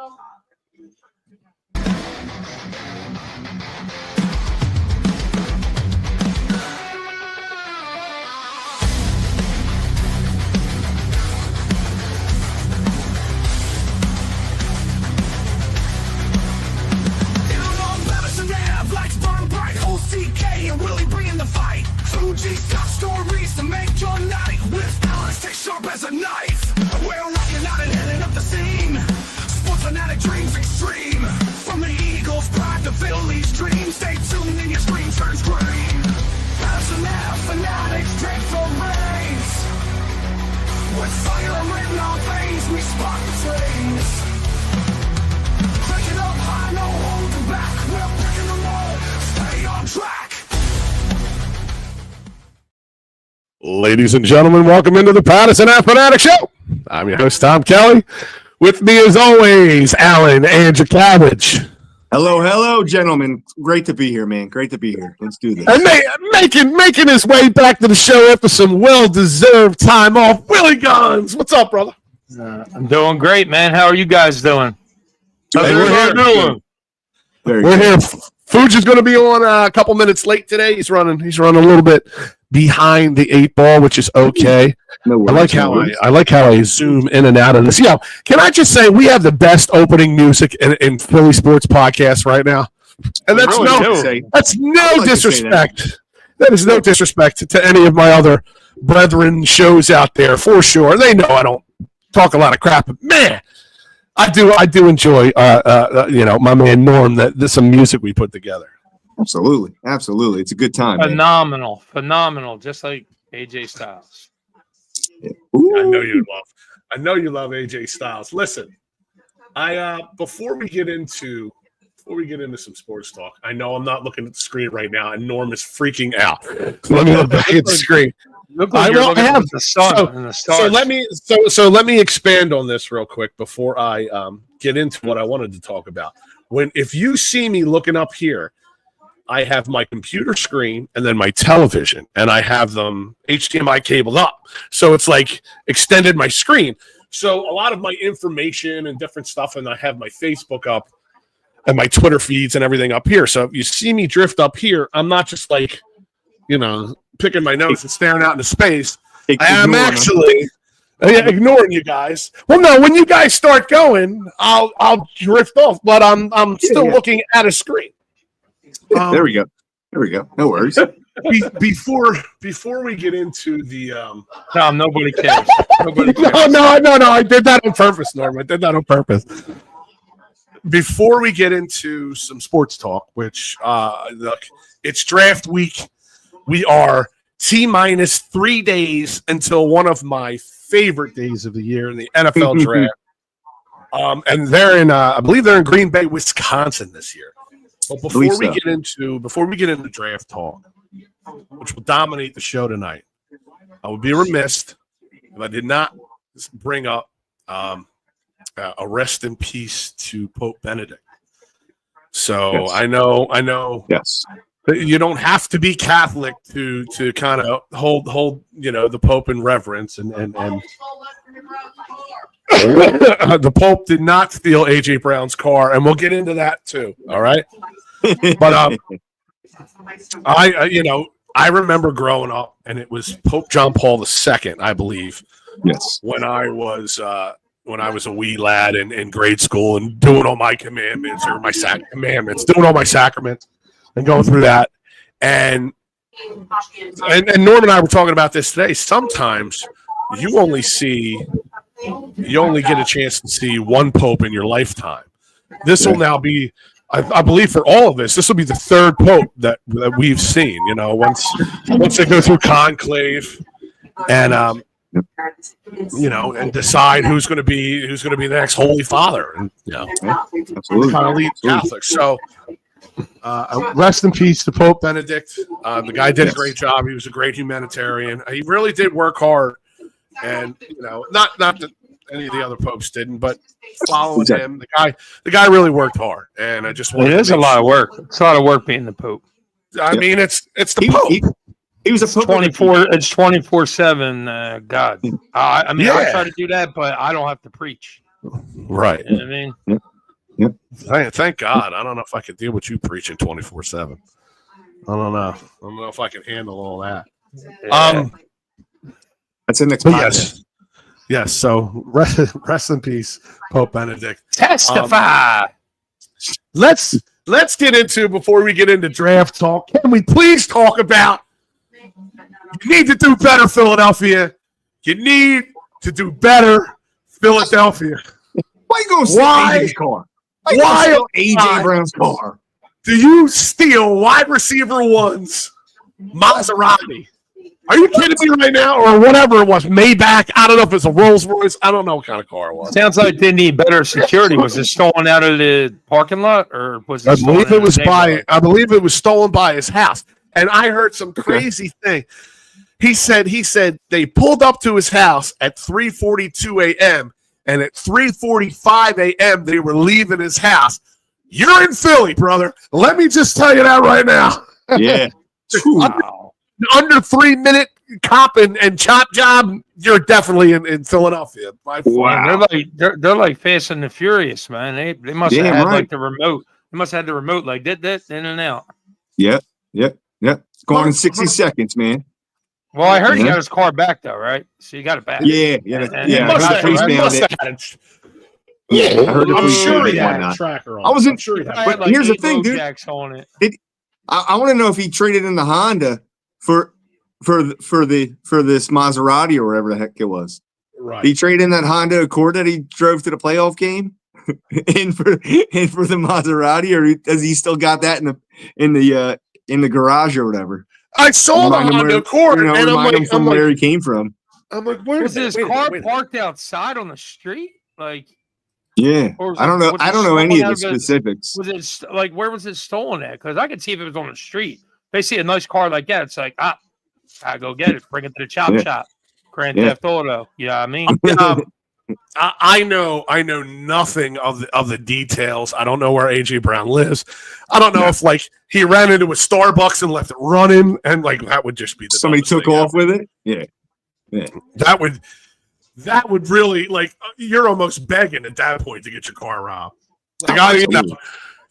Pattison Ave, lights burn bright. OCK and Willy bringing the fight. 2G's got stories to make your night. With balance, stay sharp as a knife. We're rocking out and heading up the scene. Sports fanatic dreams extreme. From the Eagles' pride to Philly's dream. Stay tuned and your screen turns green. Pattison Ave Phanatics take the reins. With fire written on veins, we spark the flames. Take it up high, no holding back. We're breaking the mold, stay on track. Ladies and gentlemen, welcome into the Pattison Ave Phanatics Show. I'm your host, Tom Kelly. With me, as always, Alan Angelakowicz. Hello, gentlemen. Great to be here, man. Great to be here. Let's do this. And making his way back to the show after some well-deserved time off, Willy Guns. What's up, brother? I'm doing great, man. How are you guys doing? Hey, we're here. Fuji's is going to be on a couple minutes late today. He's running a little bit behind the 8 ball, which is okay. I like how I zoom in and out of this. Yeah, can I just say we have the best opening music in Philly sports podcast right now, and that's no disrespect. That is no disrespect to any of my other brethren shows out there, for sure. They know I don't talk a lot of crap, but man, I do enjoy my man Norm, that some music we put together. Absolutely. It's a good time. Phenomenal, just like AJ Styles. Ooh. I know you love AJ Styles. Listen, before we get into some sports talk, I know I'm not looking at the screen right now, and Norm is freaking out. So let me look back at the screen. So let me expand on this real quick before I get into what I wanted to talk about. If you see me looking up here, I have my computer screen and then my television, and I have them HDMI cabled up. So it's like extended my screen. So a lot of my information and different stuff, and I have my Facebook up and my Twitter feeds and everything up here. So if you see me drift up here, I'm not just like, picking my nose and staring out into space. I am actually ignoring you guys. Well, no, when you guys start going, I'll drift off, but I'm still looking at a screen. There we go. No worries. Before we get into the Tom, nobody cares. No, I did that on purpose, Norm. I did that on purpose. Before we get into some sports talk, which look, it's draft week. We are T-minus 3 days until one of my favorite days of the year in the NFL draft. And they're I believe they're in Green Bay, Wisconsin this year. But before we get into draft talk, which will dominate the show tonight, I would be remiss if I did not bring up a rest in peace to Pope Benedict. So yes. I know. Yes. You don't have to be Catholic to kind of hold the Pope in reverence and the Pope did not steal AJ Brown's car, and we'll get into that too. All right, but I remember growing up, and it was Pope John Paul II, I believe. Yes, when I was a wee lad in grade school and doing all my commandments or my doing all my sacraments and going through that, and Norm and I were talking about this today. Sometimes you only get a chance to see one pope in your lifetime. This will now be, I believe, for all of us, this will be the third pope that we've seen. Once they go through conclave and and decide who's going to be the next Holy Father, and absolutely, kind of lead Catholics. So, rest in peace to Pope Benedict. The guy did a great job. He was a great humanitarian. He really did work hard. And not that any of the other popes didn't, but following him, the guy really worked hard. And I just wanted it is a lot of work. It's a lot of work being the Pope. I mean, it's the Pope. He was a Pope. 24. It's 24/7. God, I try to do that, but I don't have to preach. Right. You know what I mean, Yep. Thank God. I don't know if I could deal with you preaching 24/7. I don't know. I don't know if I can handle all that. Yeah. That's the next But podcast. yes. So rest in peace, Pope Benedict. Testify. Let's get into, before we get into draft talk, can we please talk about, you need to do better, Philadelphia. You need to do better, Philadelphia. Why you going to steal AJ's car? Why you AJ Brown's car? do you steal wide receiver one's Maserati? Are you kidding me right now? Or whatever it was, Maybach. I don't know if it's a Rolls Royce. I don't know what kind of car it was. Sounds like they need better security. Was it stolen out of the parking lot, or was it? I stolen believe it out of was the neighborhood? I believe it was stolen by his house. And I heard some crazy thing. He said they pulled up to his house at 3:42 a.m. and at 3:45 a.m. they were leaving his house. You're in Philly, brother. Let me just tell you that right now. Yeah. Wow. Under 3 minute cop and chop job, you're definitely in Philadelphia. By far. Wow. They're like Fast and the Furious, man. They must have Damn had right. like the remote. They must have had the remote like that in and out. Yep. It's going in 60 seconds, man. Well, I heard he Yeah. got his car back though, right? So you got it back. Yeah. And He Yeah. must I have- heard he police must found have it. had it. Yeah, I heard the I'm police sure found he it, had a whatnot. tracker on. I wasn't- I'm sure he had. I But had, like, here's the 8 thing, dude. Jacks on it. I want to know if he traded in the Honda for this Maserati or whatever the heck it was. Right. Did he trade in that Honda Accord that he drove to the playoff game in for the Maserati, or does he still got that in the garage or whatever? I saw the Remind him Honda where- Accord, you know, and remind him from where he came from. where Was his car parked outside on the street? Like, Yeah, Or was I don't it- know. was I it don't know any stolen of the out of his- specifics. was it like where was it stolen at? Because I could see if it was on the street. They see a nice car like that, it's like I go get it, bring it to the chop Yeah. shop, Grand Yeah. Theft Auto. You know what I mean? I know nothing of the details. I don't know where AJ Brown lives. I don't know if like he ran into a Starbucks and left it running, and like that would just be the Somebody dumbest took thing off with it. Yeah, That would really, like, you're almost begging at that point to get your car robbed. Like, absolutely.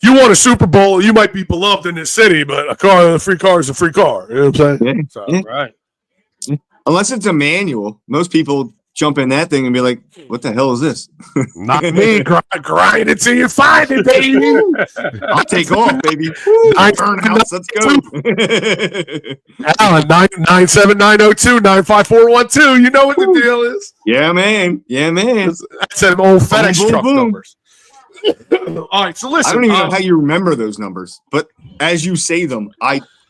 you want a Super Bowl, you might be beloved in this city, but a free car is a free car. You know what I'm saying? Yeah. So, Yeah. Right. Unless it's a manual, most people jump in that thing and be like, "What the hell is this?" not me. Grind it till you find it, baby. I'll take off, baby. Woo, Burnhouse, let's go. Alan, 97902-95412. You know what the deal is. Yeah, man. That's them old FedEx boom, truck boom. numbers. All right, so listen. I don't even know how you remember those numbers, but as you say them,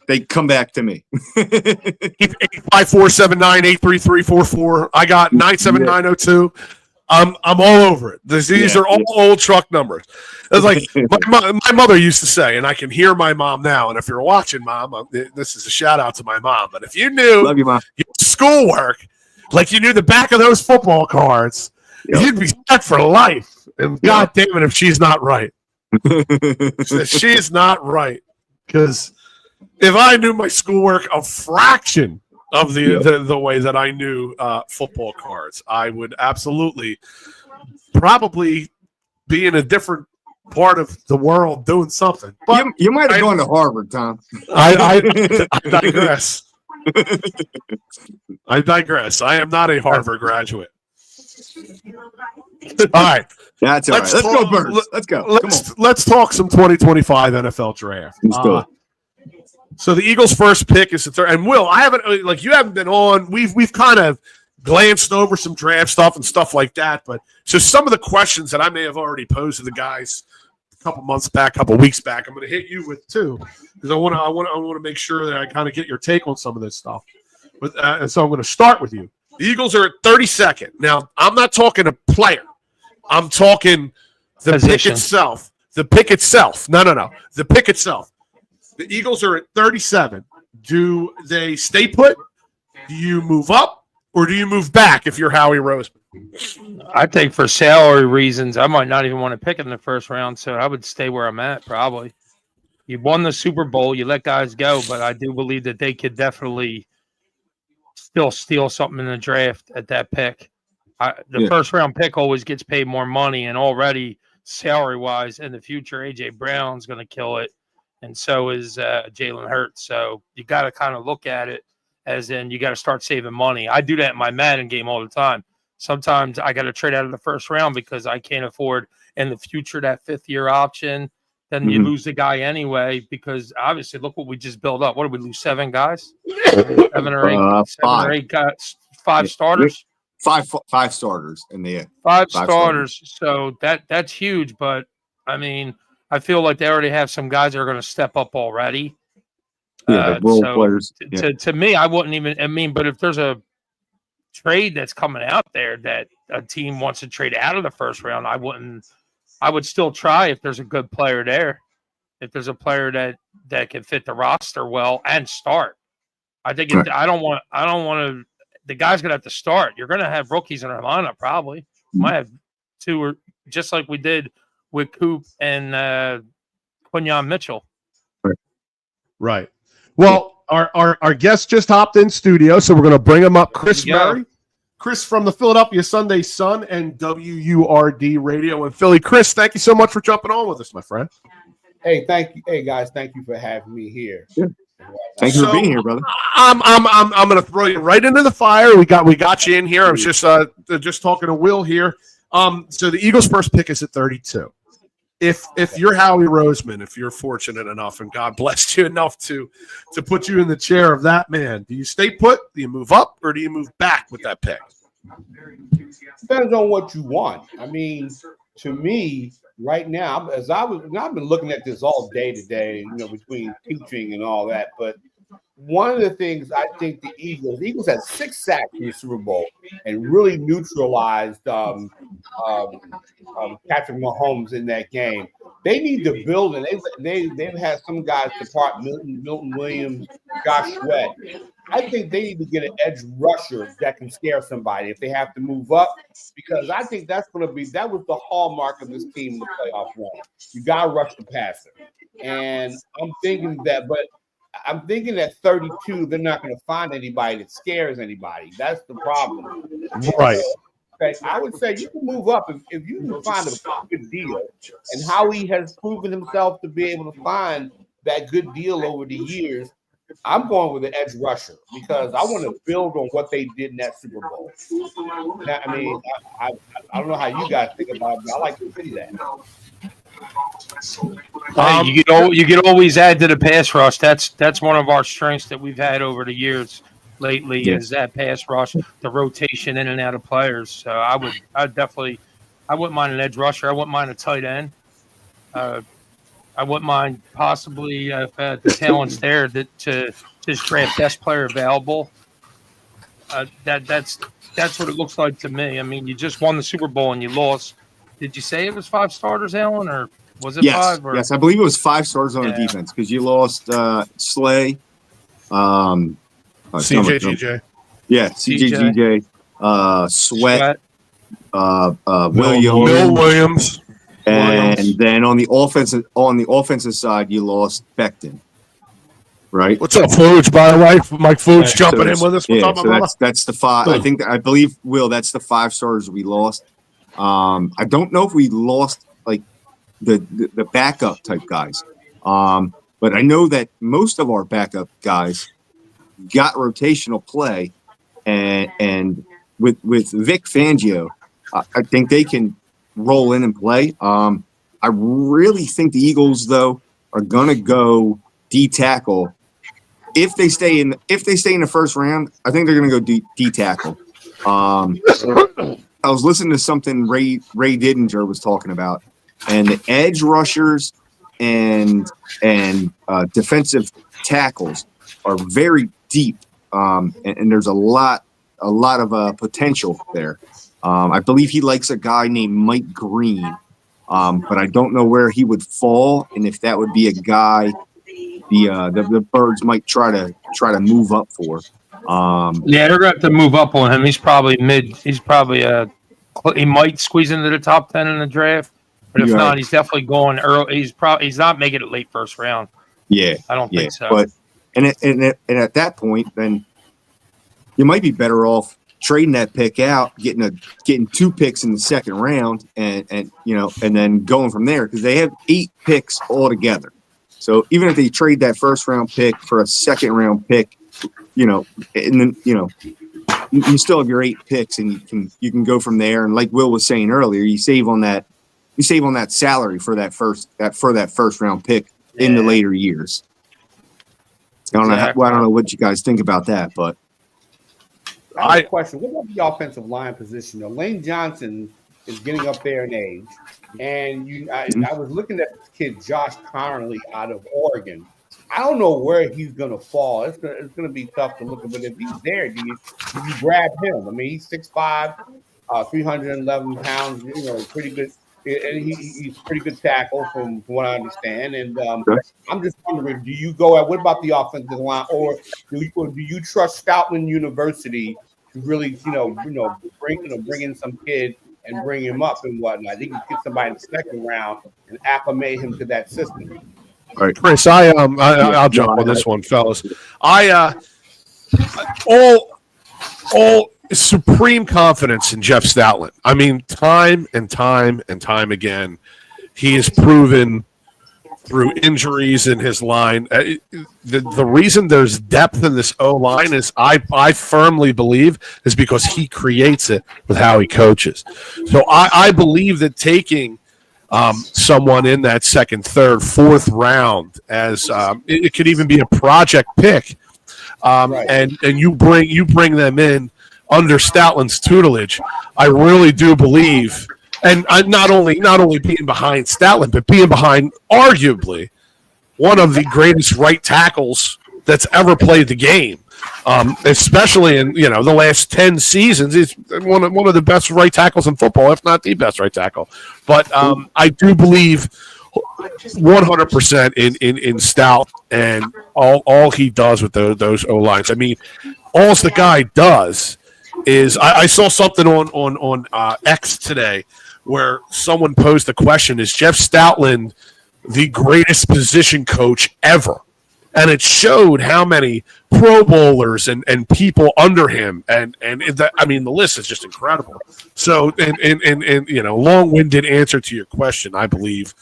they come back to me. 85479-83344. I got 97902. I'm all over it. These are all old truck numbers. It's like my mother used to say, and I can hear my mom now. And if you're watching, Mom, this is a shout out to my mom. But if you knew Love you, Mom. your schoolwork, like you knew the back of those football cards, you'd be set for life. And God damn it, if she's not right. She's not right. Because if I knew my schoolwork a fraction of the way that I knew football cards, I would absolutely probably be in a different part of the world doing something. But you might have gone to Harvard, Tom. I digress. I digress. I am not a Harvard graduate. All right. That's all right. Let's go, Birds. Let's go. Come on. Let's talk some 2025 NFL draft. Let's do it. So the Eagles' first pick is the third. And Will, I haven't you haven't been on. We've kind of glanced over some draft stuff and stuff like that. But so some of the questions that I may have already posed to the guys a couple months back, a couple weeks back, I'm going to hit you with too, because I want to make sure that I kind of get your take on some of this stuff. But and so I'm going to start with you. The Eagles are at 32nd. Now I'm not talking a player. I'm talking the Position. pick itself. The pick itself. No. The pick itself. The Eagles are at 37. Do they stay put? Do you move up? Or do you move back if you're Howie Roseman? I think for salary reasons, I might not even want to pick in the first round, so I would stay where I'm at probably. You won the Super Bowl, you let guys go, but I do believe that they could definitely still steal something in the draft at that pick. The first round pick always gets paid more money, and already salary wise in the future. AJ Brown's going to kill it, and so is Jalen Hurts. So you got to kind of look at it as in you got to start saving money. I do that in my Madden game all the time. Sometimes I got to trade out of the first round because I can't afford in the future that 5th-year option. Then you lose the guy anyway because obviously look what we just built up. What did we lose? 7 guys, 7 or 8 guys, 5 starters. Five starters in the 5 starters. So that's huge. But I mean, I feel like they already have some guys that are going to step up already. Yeah, the role players. To me, I wouldn't even. I mean, but if there's a trade that's coming out there that a team wants to trade out of the first round, I wouldn't. I would still try if there's a good player there. If there's a player that can fit the roster well and start, I think. I don't want to. The guy's gonna have to start. You're gonna have rookies in our lineup probably. Might have 2 or just like we did with Coop and Quinyon Mitchell. Right. Well, our guest just hopped in studio, so we're going to bring him up. Chris Murry. Chris from the Philadelphia Sunday Sun and WURD Radio in Philly. Chris, thank you so much for jumping on with us, my friend. Hey, thank you. Hey, guys, thank you for having me here. Yeah. Thank you for being here, brother. I'm going to throw you right into the fire. We got you in here. I was just talking to Will here. So the Eagles' first pick is at 32. If you're Howie Roseman, if you're fortunate enough and God blessed you enough to put you in the chair of that man, do you stay put? Do you move up or do you move back with that pick? Depends on what you want. I mean, to me, right now, I've been looking at this all day today, between teaching and all that. But one of the things I think the Eagles had 6 sacks in the Super Bowl and really neutralized Patrick Mahomes in that game. They need to build, and they've had some guys depart, Milton Williams, Josh Sweat. I think they need to get an edge rusher that can scare somebody if they have to move up, because I think that was the hallmark of this team in the playoff run. You got to rush the passer. And I'm thinking that 32, they're not going to find anybody that scares anybody. That's the problem. Right. I would say you can move up if you can find a good deal. And Howie has proven himself to be able to find that good deal over the years. I'm going with an edge rusher because I want to build on what they did in that Super Bowl. Now, I mean, I don't know how you guys think about it, but I like to see that. You could always add to the pass rush. That's one of our strengths that we've had over the years lately is that pass rush, the rotation in and out of players. So I wouldn't mind an edge rusher. I wouldn't mind a tight end. I wouldn't mind possibly if the talent's there to just draft best player available. That's what it looks like to me. I mean, you just won the Super Bowl and you lost. Did you say it was 5 starters, Alan, or was it 5? Or? Yes, I believe it was 5 starters on the defense because you lost Slay, CJGJ. Yeah, CJGJ, Sweat, Will Williams. And then on the offensive side, you lost Becton, right? What's up, Fooge? By the way, Mike Fooge jumping in with us. That's the 5. I believe Will. That's the 5 starters we lost. I don't know if we lost like the backup type guys, but I know that most of our backup guys got rotational play, and with Vic Fangio, I think they can roll in and play. I really think the Eagles though are gonna go D tackle. If they stay in the first round, I think they're gonna go D tackle. I was listening to something Ray Didinger was talking about, and the edge rushers and defensive tackles are very deep, and there's a lot of potential there. I believe he likes a guy named Mike Green, but I don't know where he would fall, and if that would be a guy the Birds might try to move up for. They're going to have to move up on him. He's probably mid. He's probably he might squeeze into the top 10 in the draft, but if not, he's definitely going early. He's not making it late first round. Yeah, I don't think so. But and at that point, then you might be better off trading that pick out, getting 2 picks in the second round, and then going from there, because they have 8 picks altogether. So even if they trade that first round pick for a second round pick, and then you still have your 8 picks, and you can go from there. And like Will was saying earlier, you save on that salary for that first round pick in the later years. I don't know what you guys think about that, but I have a question. What about the offensive line position? Lane Johnson is getting up there in age, and I was looking at this kid Josh Connerly out of Oregon. I don't know where he's going to fall. It's going to be tough to look at, but if he's there, do you grab him? I mean, he's 6'5", 311 pounds. Pretty good. And he's pretty good tackle from what I understand. And I'm just wondering, do you go at what about the offensive line, or do you trust Stoutland University to really bring in some kid and bring him up and whatnot? They can get somebody in the second round and acclimate him to that system. All right, Chris, I'll jump on this one, fellas. All supreme confidence in Jeff Stoutland. I mean, time and time again, he has proven through injuries in his line. The reason there's depth in this O-line is I firmly believe is because he creates it with how he coaches. So I believe that taking someone in that second, third, fourth round as it could even be a project pick, and you bring them in under Stoutland's tutelage. I really do believe, and not only being behind Stoutland, but being behind arguably one of the greatest right tackles that's ever played the game, especially in the last 10 seasons. He's one of the best right tackles in football, if not the best right tackle. But I do believe 100% in Stout and all he does with those O-lines. I mean, all the guy does is I saw something on X today where someone posed the question: is Jeff Stoutland the greatest position coach ever? And it showed how many Pro Bowlers and people under him, and the list is just incredible. So, and long-winded answer to your question, I believe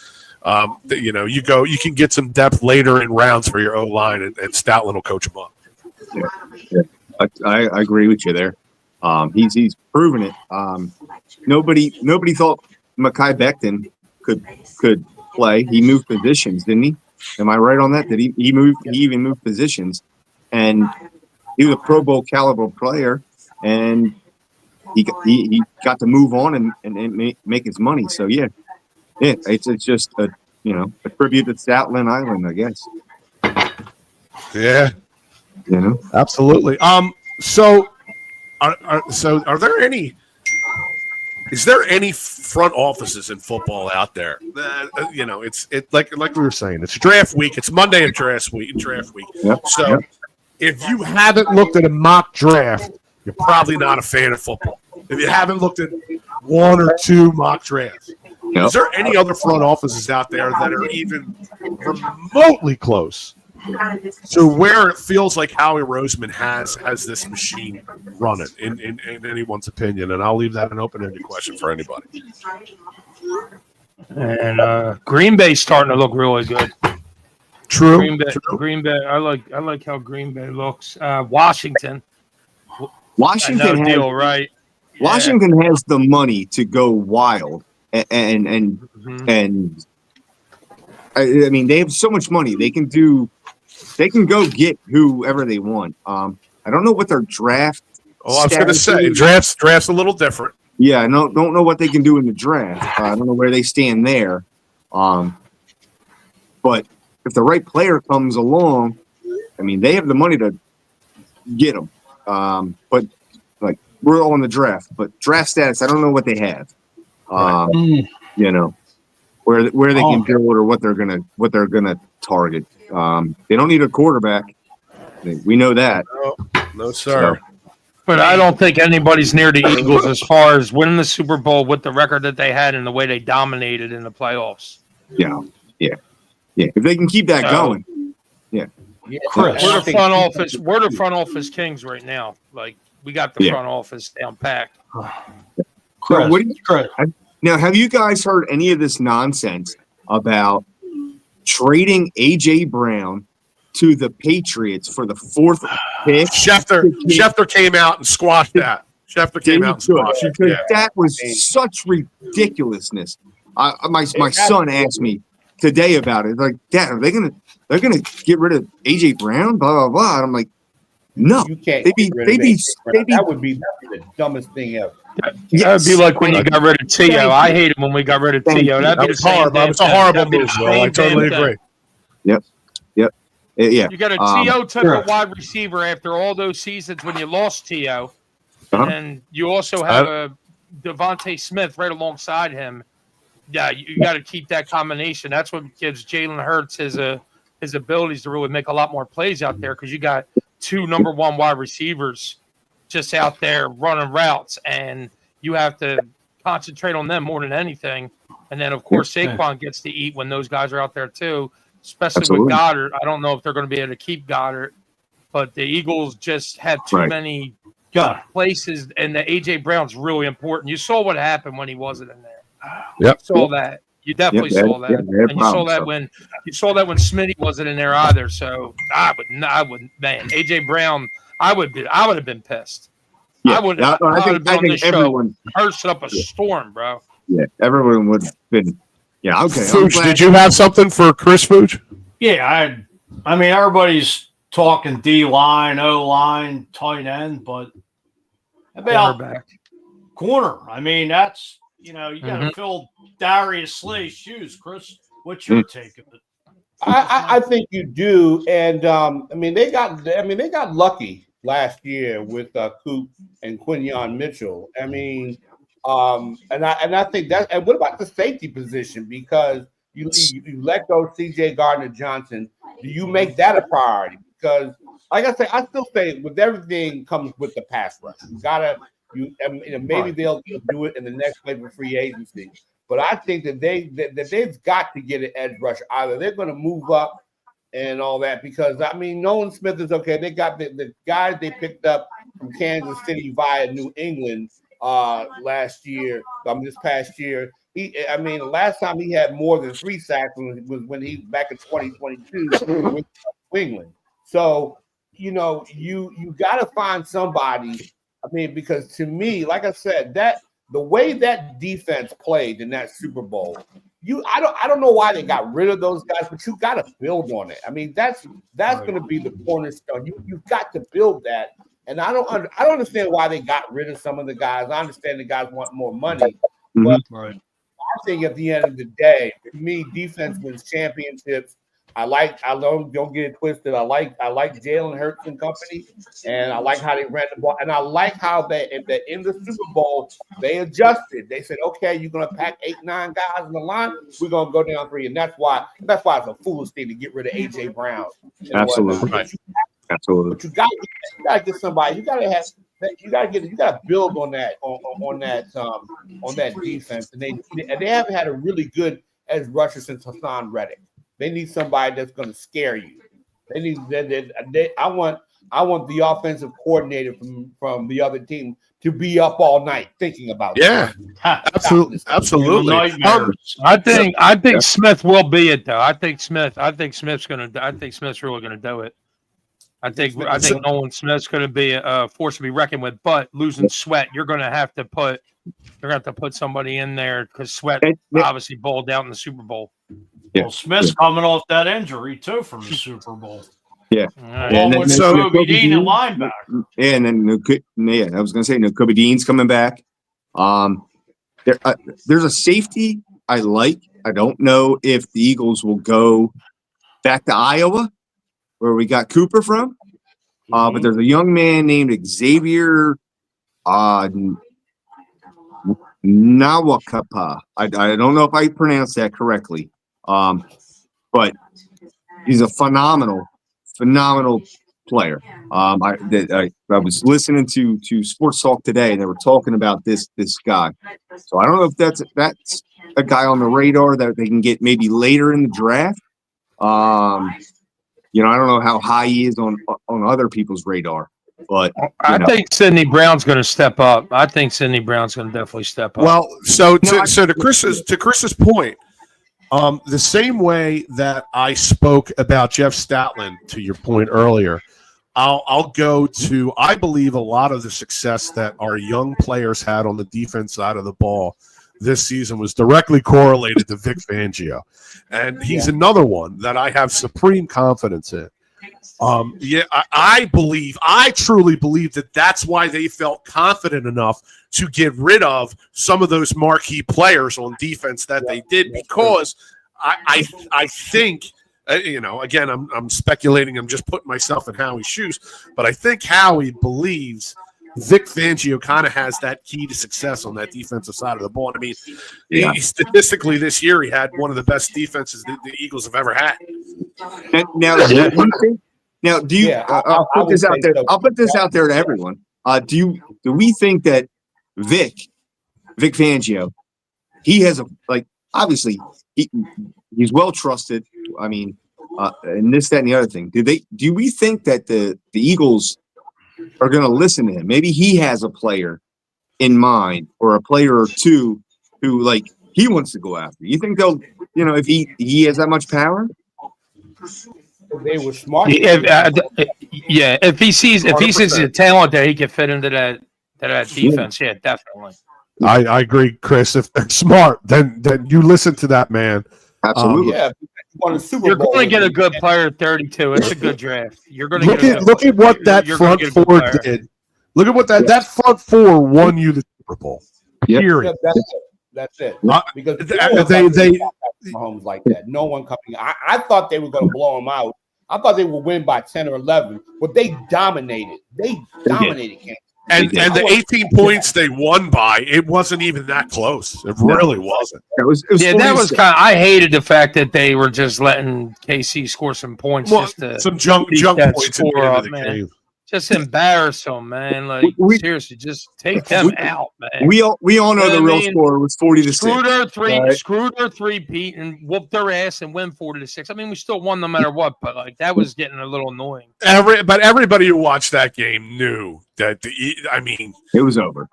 that you can get some depth later in rounds for your O-line, and Stoutland will coach them up. Yeah. I agree with you there. He's proven it. Nobody thought Mekhi Becton could play. He moved positions, didn't he? Am I right on that? Did he even moved positions, and he was a Pro Bowl caliber player, and he got to move on and make his money. So yeah, it's just a tribute to Stoutland Island, I guess. Yeah, absolutely. Are there any? Is there any front offices in football out there? It's like we were saying. It's draft week. It's Monday of draft week. Yep. So if you haven't looked at a mock draft, you're probably not a fan of football. If you haven't looked at 1 or 2 mock drafts, is there any other front offices out there that are even remotely close to where it feels like Howie Roseman has this machine running in anyone's opinion? And I'll leave that an open-ended question for anybody. And Green Bay's starting to look really good. True. Green Bay. I like how Green Bay looks. Washington Washington has the money to go wild, and I mean, they have so much money. They can go get whoever they want. I don't know what their draft. Oh, I was going to say draft's a little different. Yeah, don't know what they can do in the draft. I don't know where they stand there. But if the right player comes along, I mean, they have the money to get them. But like, we're all in the draft. But draft status, I don't know what they have. Where they can build or what they're gonna target. They don't need a quarterback. We know that. No, sir. But I don't think anybody's near the Eagles as far as winning the Super Bowl with the record that they had and the way they dominated in the playoffs. Yeah. If they can keep that going, yeah. Chris, we're the front office kings right now. Like, We got the Yeah. front office down packed. So what do you, Chris. now, have you guys heard any of this nonsense about trading A.J. Brown to the Patriots for the 4th pick? Schefter came out and squashed that. Schefter came out and squashed it. Because Yeah. that was such ridiculousness. My son asked me today about it. Like, Dad, they're gonna get rid of A.J. Brown? Blah blah blah. And I'm like, no. You can't. They'd be That would be the dumbest thing ever. That would be like when you got rid of T.O. I hated when we got rid of T.O. That'd That be the was same horrible. That damn was a thing. horrible That'd be the move, Will. I same totally damn thing. agree. Yeah. You got a T.O. took a wide receiver after all those seasons when you lost T.O. Uh-huh. And you also have a Devontae Smith right alongside him. Yeah, you got to keep that combination. That's what gives Jalen Hurts his abilities to really make a lot more plays out there because you got 2 number 1 wide receivers just out there running routes, and you have to concentrate on them more than anything. And then, of course, Saquon gets to eat when those guys are out there too, especially Absolutely. with Goddard. I don't know if they're going to be able to keep Goddard, but the Eagles just have too many places, and the A.J. Brown's really important. You saw what happened when he wasn't in there. Yep. You saw that. You definitely saw that. And you saw that when Smitty wasn't in there either. So I would, man, A.J. Brown, I would have been pissed. Yeah. I would have been on this everyone. show, cursing up a storm, bro. Yeah, everyone would have been. Yeah, okay. Fuchs, did you have something for Chris Fuchs? Yeah, I mean, everybody's talking D line, O line, tight end, but about corner. I mean, that's you got to fill Darius Slay's shoes. Chris, what's your take of it? I think you do, and I mean they got lucky last year with Coop and Quinyon Mitchell. I mean, and I think that. And what about the safety position? Because you let go C.J. Gardner-Johnson. Do you make that a priority? Because, like I say, I still say with everything comes with the pass rush. Maybe they'll do it in the next wave of free agency. But I think that they've got to get an edge rusher. Either they're going to move up and all that because I mean Nolan Smith is okay. They got the guys they picked up from Kansas City via New England last year. This past year. The last time he had more than 3 sacks was when he back in 2022 with New England. So you got to find somebody. I mean, because to me, like I said, that the way that defense played in that Super Bowl, I don't know why they got rid of those guys, but you got to build on it. I mean, that's going to be the cornerstone. You've got to build that, and I don't understand why they got rid of some of the guys. I understand the guys want more money, but I think at the end of the day, for me, defense wins championships. Don't get it twisted. I like Jalen Hurts and company, and I like how they ran the ball, and I like how in the Super Bowl they adjusted. They said, "Okay, you're gonna pack 8-9 guys in the line. We're gonna go down 3," and that's why it's a foolish thing to get rid of A.J. Brown. Absolutely, absolutely. But you gotta get somebody. You gotta build on that defense, and they haven't had a really good edge rusher since Hassan Reddick. They need somebody that's going to scare you. They need. I want the offensive coordinator from the other team to be up all night thinking about. Yeah, absolutely. I think Smith will be it though. I think Smith's really gonna do it. I think Nolan Smith's gonna be a force to be reckoned with. But losing Sweat, you're gonna have to put somebody in there because Sweat obviously balled out in the Super Bowl. Yeah. Well, Smith's coming off that injury too from the Super Bowl. Yeah, and then Kobe Dean and linebacker. Yeah, and then I was going to say Kobe Dean's coming back. There's a safety I like. I don't know if the Eagles will go back to Iowa, where we got Cooper from. But there's a young man named Xavier Nawakapa. I don't know if I pronounced that correctly. But he's a phenomenal player. I was listening to Sports Talk today, and they were talking about this guy. So I don't know if that's a guy on the radar that they can get maybe later in the draft. I don't know how high he is on other people's radar. But I think Sidney Brown's going to step up. I think Sidney Brown's going to definitely step up. Well, so to Chris's point, the same way that I spoke about Jeff Stoutland, to your point earlier, I'll go to, I believe a lot of the success that our young players had on the defense side of the ball this season was directly correlated to Vic Fangio. And he's another one that I have supreme confidence in. I truly believe that that's why they felt confident enough to get rid of some of those marquee players on defense that they did, because I think, again, I'm speculating. I'm just putting myself in Howie's shoes, but I think Howie believes Vic Fangio kind of has that key to success on that defensive side of the ball. I mean, statistically this year, he had one of the best defenses the Eagles have ever had. Now, do you? I'll put this out there. I'll put this out there to everyone. Do we think that Vic Fangio, he has obviously he's well trusted. I mean, and this, that, and the other thing. Do we think that the Eagles are going to listen to him? Maybe he has a player in mind, or a player or two who he wants to go after. You think they'll, if he has that much power? They were smart. If he sees the talent that he can fit into that defense, definitely. I agree, Chris. If they're smart, then you listen to that man. Absolutely. You're going to get a good player at 32. It's a good draft. You're going to look at what that front four did. Look at what that front four won you the Super Bowl. Period. That's it. Because they Mahomes like that. No one coming. I thought they were going to blow him out. I thought they would win by 10 or 11, but they dominated. Kansas. And the 18 points they won by, it wasn't even that close. It really wasn't. It was that was kind of. I hated the fact that they were just letting KC score some points, some junk points in the end of the game. Just embarrass them, man. Seriously, just take them out, man. We all know the real score was 40-6. Screw their three-peat and whoop their ass and win 40-6. I mean, we still won no matter what, but that was getting a little annoying. But everybody who watched that game knew that it was over.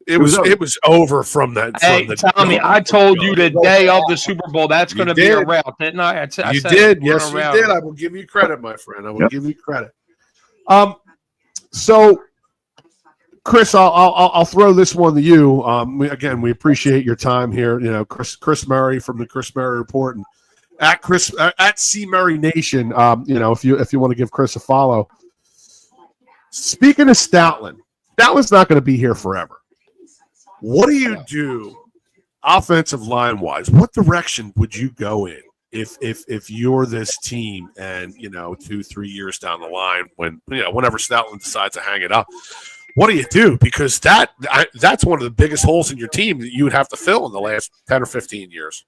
It was over from that. Hey, Tommy, I told you the day of the Super Bowl that's going to be a rout, didn't I? You did. Yes, you did. I will give you credit, my friend. I will give you credit. So, Chris, I'll throw this one to you. We appreciate your time here. Chris Murry from the Chris Murry Report, and at C Murray Nation. If you want to give Chris a follow. Speaking of Stoutland's not going to be here forever. What do you do, offensive line wise? What direction would you go in if you're this team and 2-3 years down the line whenever Stoutland decides to hang it up? What do you do? Because that's one of the biggest holes in your team that you would have to fill in the last 10 or 15 years.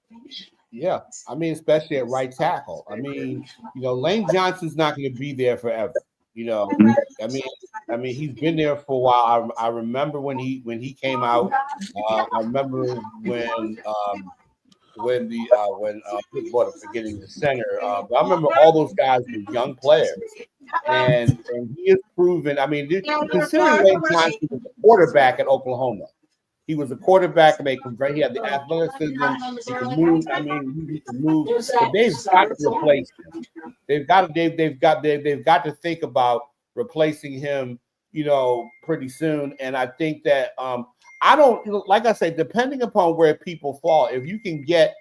Yeah, especially at right tackle. Lane Johnson's not going to be there forever. He's been there for a while. I remember when he came out. I remember when I'm forgetting the center. But I remember all those guys were young players, and he has proven. Considering Lane Johnson was a quarterback at Oklahoma, he was a quarterback, and he had the athleticism. He could move. He could move. But they've got to replace him. They've got to think about replacing him. Pretty soon. And I think that I don't, like I say, depending upon where people fall, if you can get,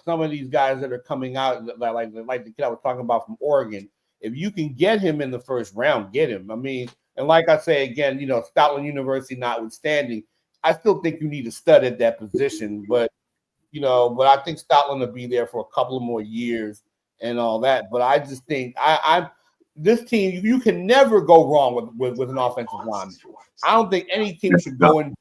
some of these guys that are coming out, like the kid I was talking about from Oregon, if you can get him in the first round, get him. And like I say again, Stoutland University notwithstanding, I still think you need a stud at that position. But I think Stoutland will be there for a couple of more years and all that. But I just think this team, you can never go wrong with an offensive line. I don't think any team should go in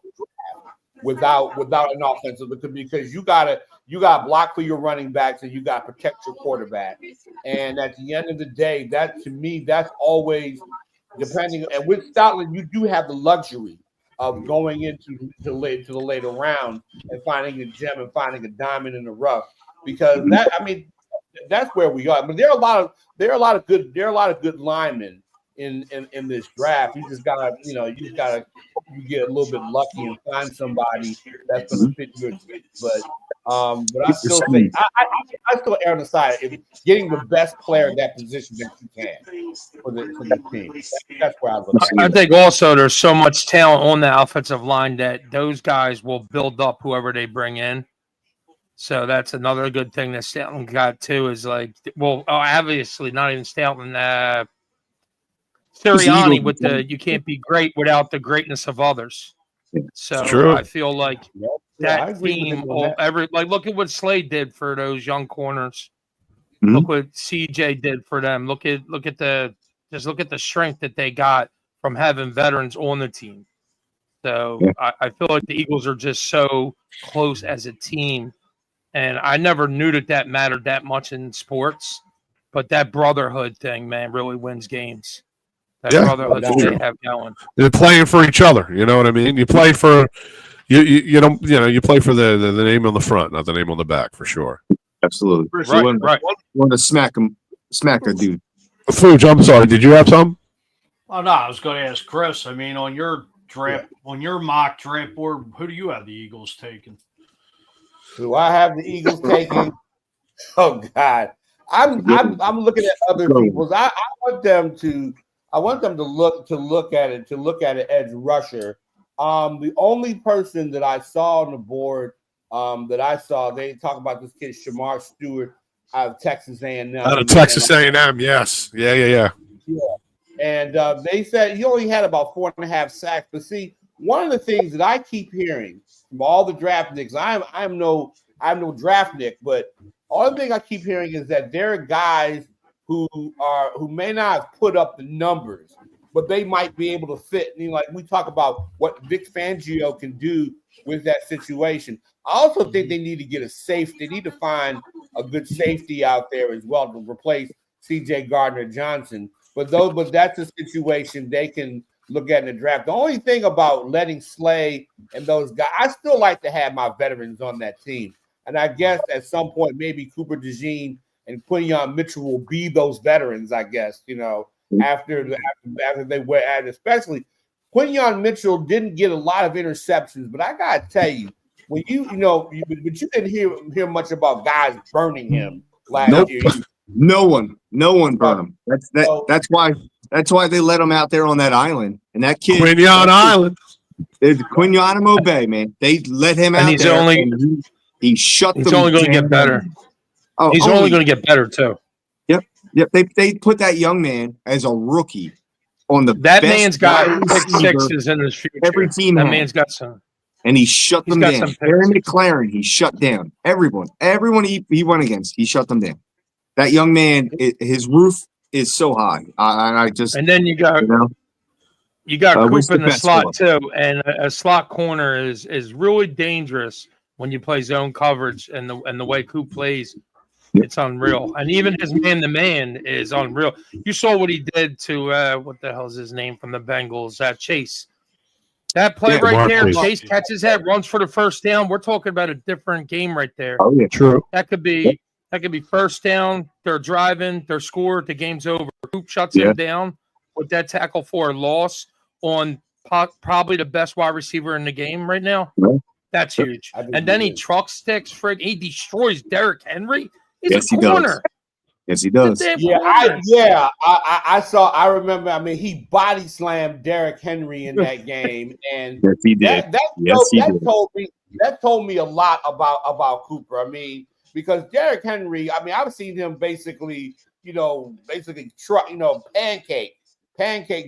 without an offensive, because you got block for your running backs and you got to protect your quarterback. And at the end of the day, that to me, that's always depending. And with Stoutland, you do have the luxury of going into the later round and finding a gem and finding a diamond in the rough, because that's where we are. There are a lot of good linemen in this draft. You just gotta, you get a little bit lucky and find somebody that's going to fit your team. But I still think I still err on the side of getting the best player in that position that you can for the team. That's where I look. I think also there's so much talent on the offensive line that those guys will build up whoever they bring in. So that's another good thing that Stanton got too. Is like, well, obviously not even Stanton. Sirianni with the you can't be great without the greatness of others. So True. I feel like that team will look at what Slade did for those young corners. Mhm. Look what CJ did for them. Look at the strength that they got from having veterans on the team. So I feel like the Eagles are just so close as a team. And I never knew that mattered that much in sports, but that brotherhood thing, man, really wins games. That brotherhood that they have going. They're playing for each other. You know what I mean? You play for you play for the name on the front, not the name on the back, for sure. Absolutely. Right. Want to smack that dude. Fuge, I'm sorry. Did you have some? Oh no, I was going to ask Chris. I mean, on your draft, on your mock draft board, who do you have the Eagles taking? Do I have the Eagles taking? Oh God, I'm looking at other people's. I want them to look at an edge rusher. The only person that I saw on the board they talk about this kid Shamar Stewart out of Texas A&M. Out of Texas A&M, yes, yeah. And they said he only had about 4.5 sacks. But see, one of the things that I keep hearing from all the draft nicks, I'm no draft nick, but all the thing I keep hearing is that there are guys who may not have put up the numbers, but they might be able to fit. And like we talk about what Vic Fangio can do with that situation. I also think they need to get a safety. They need to find a good safety out there as well to replace C.J. Gardner-Johnson. But that's a situation they can look at in the draft. The only thing about letting Slay and those guys, I still like to have my veterans on that team. And I guess at some point, maybe Cooper DeJean and Quinyon Mitchell will be those veterans, I guess, after they were at, especially Quinyon Mitchell didn't get a lot of interceptions, but I got to tell you, when you didn't hear much about guys burning him last year. No one burned him. That's why they let him out there on that island. And that kid, Quinyon Island, Quinyon Bay, man. They let him out there. He shut them. He's only going to get better. He's only going to get better too. Yep. They put that young man as a rookie on the that best man's got sixes in his future. Every team man's got some. And he shut them down. Aaron McLaren, he shut down everyone he went against. He shut them down. That young man, his roof is so high. And then you got Coop in the slot too, and a slot corner is really dangerous when you play zone coverage and the way Coop plays. It's unreal. And even his man-to-man is unreal. You saw what he did to, what the hell is his name from the Bengals, Chase. That play right there, Chase catches head, runs for the first down. We're talking about a different game right there. Oh, yeah, true. That could be first down. They're driving. They're scored. The game's over. Coop shuts him down with that tackle for a loss on probably the best wide receiver in the game right now. Right. That's huge. And then he truck sticks. He destroys Derrick Henry. He's a corner. Yes, he does. I remember. I mean, he body slammed Derrick Henry in that game, and yes, he did. That told me a lot about Cooper. I mean, because Derrick Henry, I mean, I've seen him pancake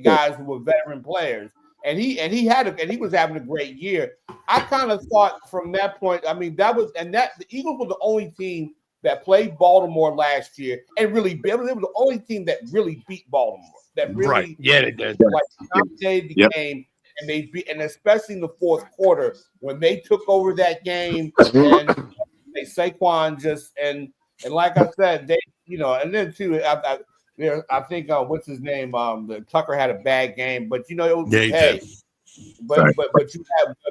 guys who were veteran players, and he was having a great year. I kind of thought from that point, I mean, the Eagles were the only team that played Baltimore last year and really it was the only team that really beat Baltimore. That really they did. Dominated the game, and they beat, and especially in the fourth quarter when they took over that game and Saquon just and like I said, they and then too I think what's his name? Tucker had a bad game, but it was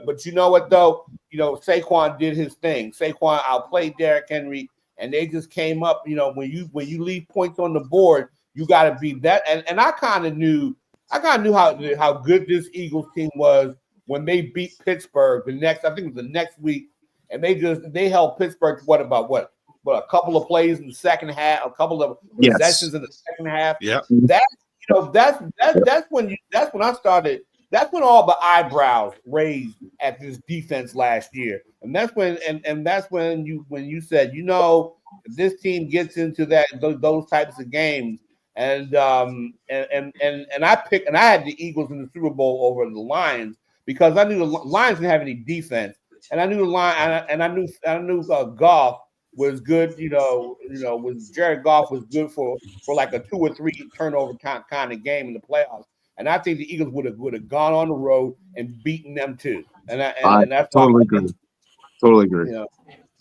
but you know what though? Saquon did his thing. Saquon outplayed Derrick Henry. And they just came up, when you leave points on the board, You got to be that. And I kind of knew how good this Eagles team was when they beat Pittsburgh I think it was the next week, and they held Pittsburgh to a couple of plays in the second half, a couple of possessions in the second half. Yeah, that's when I started. That's when all the eyebrows raised at this defense last year, and that's when you said, if this team gets into those types of games, and I had the Eagles in the Super Bowl over the Lions because I knew the Lions didn't have any defense, and I knew I knew Goff was good. Jared Goff was good for like a 2 or 3 turnover kind of game in the playoffs. And I think the Eagles would have gone on the road and beaten them too. And that's totally agree. Totally agree.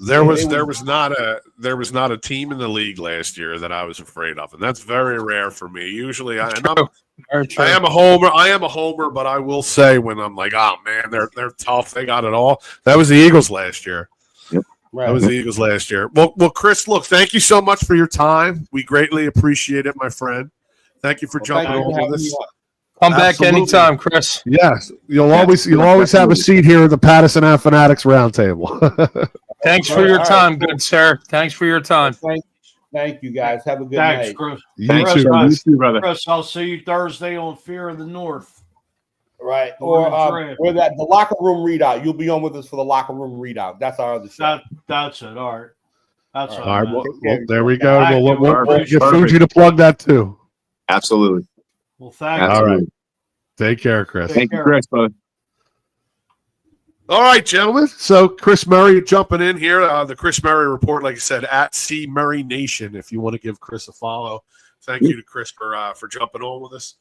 There was not a team in the league last year that I was afraid of, and that's very rare for me. Usually, I am a homer, but I will say when I'm like, oh man, they're tough, they got it all. That was the Eagles last year. Yep. Right. That was the Eagles last year. Well, Chris, look, thank you so much for your time. We greatly appreciate it, my friend. Thank you for jumping on with us. Come back anytime, Chris. Yes, you'll always have a seat here at the Pattison Ave Phanatics Roundtable. Thanks for your time, good sir. Thanks for your time. Thank you, guys. Have a good night. Chris. You too, brother. Chris, I'll see you Thursday on Fear of the North. Right, or the locker room readout. You'll be on with us for the locker room readout. That's our other show. That's it. All right. That's all right. Well, there we go. We'll get Fuji to plug that too. Absolutely. Well, thank you. All right. Take care, Chris. Thank you, Chris, bud. All right, gentlemen. So Chris Murry jumping in here. The Chris Murry Report, like I said, at C Murray Nation. If you want to give Chris a follow, thank you to Chris for jumping on with us.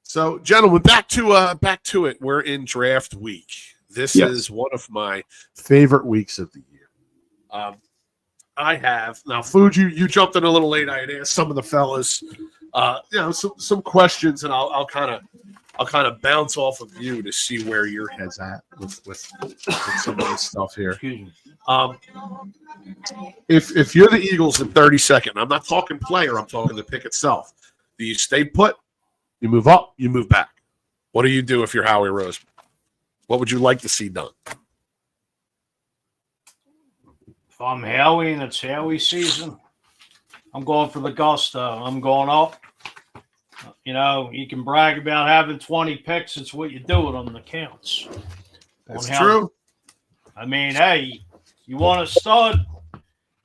So, gentlemen, back to it. We're in draft week. This is one of my favorite weeks of the year. I have now, Fuji. You jumped in a little late. I had asked some of the fellas, some questions, and I'll kind of bounce off of you to see where your head's at with some of this stuff here. If you're the Eagles in 32nd, I'm not talking player. I'm talking the pick itself. Do you stay put? You move up, you move back. What do you do if you're Howie Roseman? What would you like to see done? If I'm Howie and it's Howie season, I'm going for the gusto. I'm going up. You can brag about having 20 picks. It's what you do with them that counts. That's true. I mean, hey, you want a stud,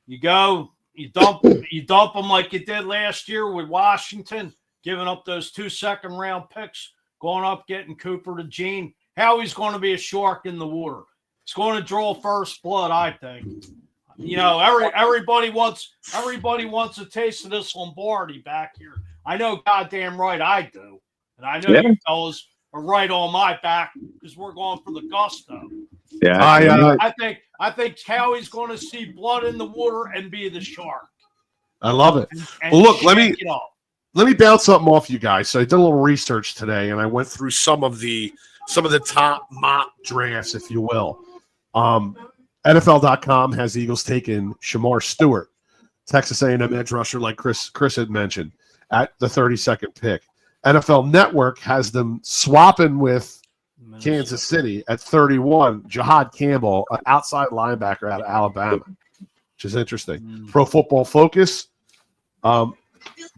you go, you dump them like you did last year with Washington, giving up those 2 second-round picks, going up, getting Cooper to Gene. Howie's going to be a shark in the water. It's going to draw first blood, I think. Everybody wants a taste of this Lombardi back here. I know goddamn right I do. And I know you fellas are right on my back because we're going for the gusto. Yeah. I think Howie's going to see blood in the water and be the shark. I love it. And well, look, let me bounce something off you guys. So I did a little research today, and I went through some of the top mock drafts, if you will. NFL.com has Eagles taking Shamar Stewart, Texas A&M edge rusher, like Chris had mentioned, at the 32nd pick. NFL Network has them swapping with Kansas City at 31. Jahad Campbell, an outside linebacker out of Alabama, which is interesting. Pro Football Focus,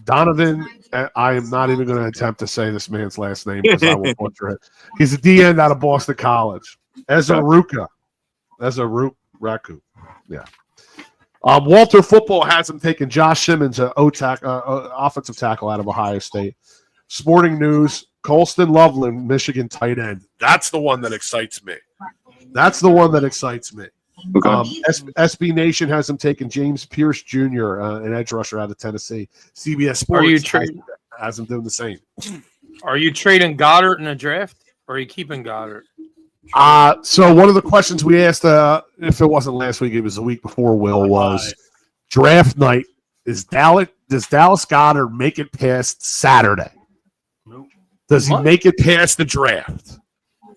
Donovan, I am not even going to attempt to say this man's last name because I will butcher it. He's a D-end out of Boston College. Ezaruka. Raku. Yeah. Walter Football has him taking Josh Simmons, offensive tackle out of Ohio State. Sporting News, Colston Loveland, Michigan tight end. That's the one that excites me. Okay. SB Nation has him taking James Pierce Jr., an edge rusher out of Tennessee. CBS Sports has him doing the same. Are you trading Goddard in a draft, or are you keeping Goddard? So one of the questions we asked, if it wasn't last week, it was the week before, Will, was draft night. Does Dallas Goedert make it past Saturday? Nope. Does he make it past the draft?